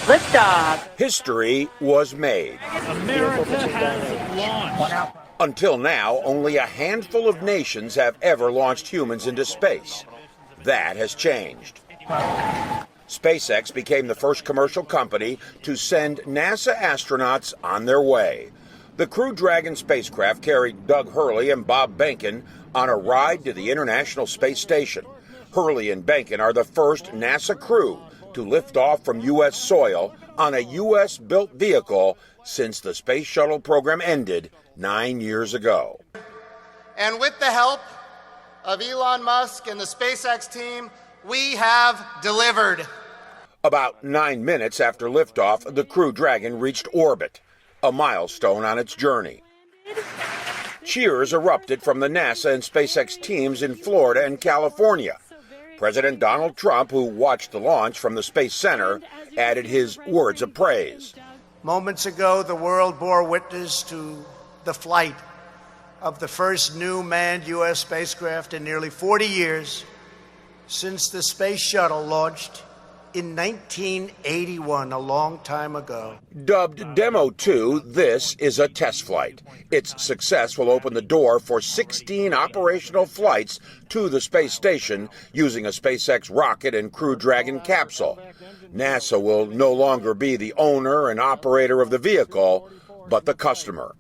Liftoff. History was made. America has launched. Until now, only a handful of nations have ever launched humans into space. That has changed. SpaceX became the first commercial company to send NASA astronauts on their way. The Crew Dragon spacecraft carried Doug Hurley and Bob Behnken on a ride to the International Space Station. Hurley and Behnken are the first NASA crew to lift off from U.S. soil on a U.S.-built vehicle since the Space Shuttle program ended 9 years ago. And with the help of Elon Musk and the SpaceX team, we have delivered. About 9 minutes after liftoff, the Crew Dragon reached orbit, a milestone on its journey. Cheers erupted from the NASA and SpaceX teams in Florida and California. President Donald Trump, who watched the launch from the Space Center, added his words of praise. Moments ago, the world bore witness to the flight of the first new manned U.S. spacecraft in nearly 40 years since the Space Shuttle launched in 1981, a long time ago. Dubbed Demo 2, this is a test flight. Its success will open the door for 16 operational flights to the space station using a SpaceX rocket and Crew Dragon capsule. NASA will no longer be the owner and operator of the vehicle, but the customer.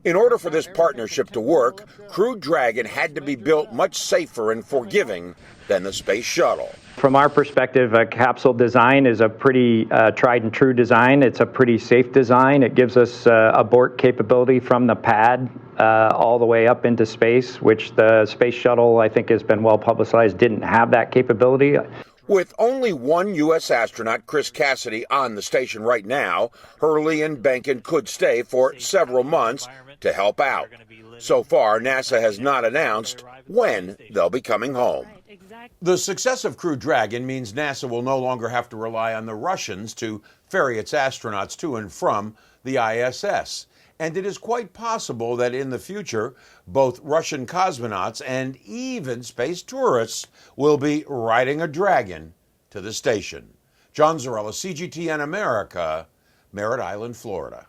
In order for this partnership to work, Crew Dragon had to be built much safer and forgiving than the Space Shuttle. From our perspective, a capsule design is a pretty tried and true design. It's a pretty safe design. It gives us abort capability from the pad all the way up into space, which the Space Shuttle, I think, has been well publicized, didn't have that capability. With only one U.S. astronaut, Chris Cassidy, on the station right now, Hurley and Behnken could stay for several months to help out. So far, NASA has not announced when they'll be coming home. The success of Crew Dragon means NASA will no longer have to rely on the Russians to ferry its astronauts to and from the ISS. And it is quite possible that in the future, both Russian cosmonauts and even space tourists will be riding a Dragon to the station. John Zarrella, CGTN America, Merritt Island, Florida.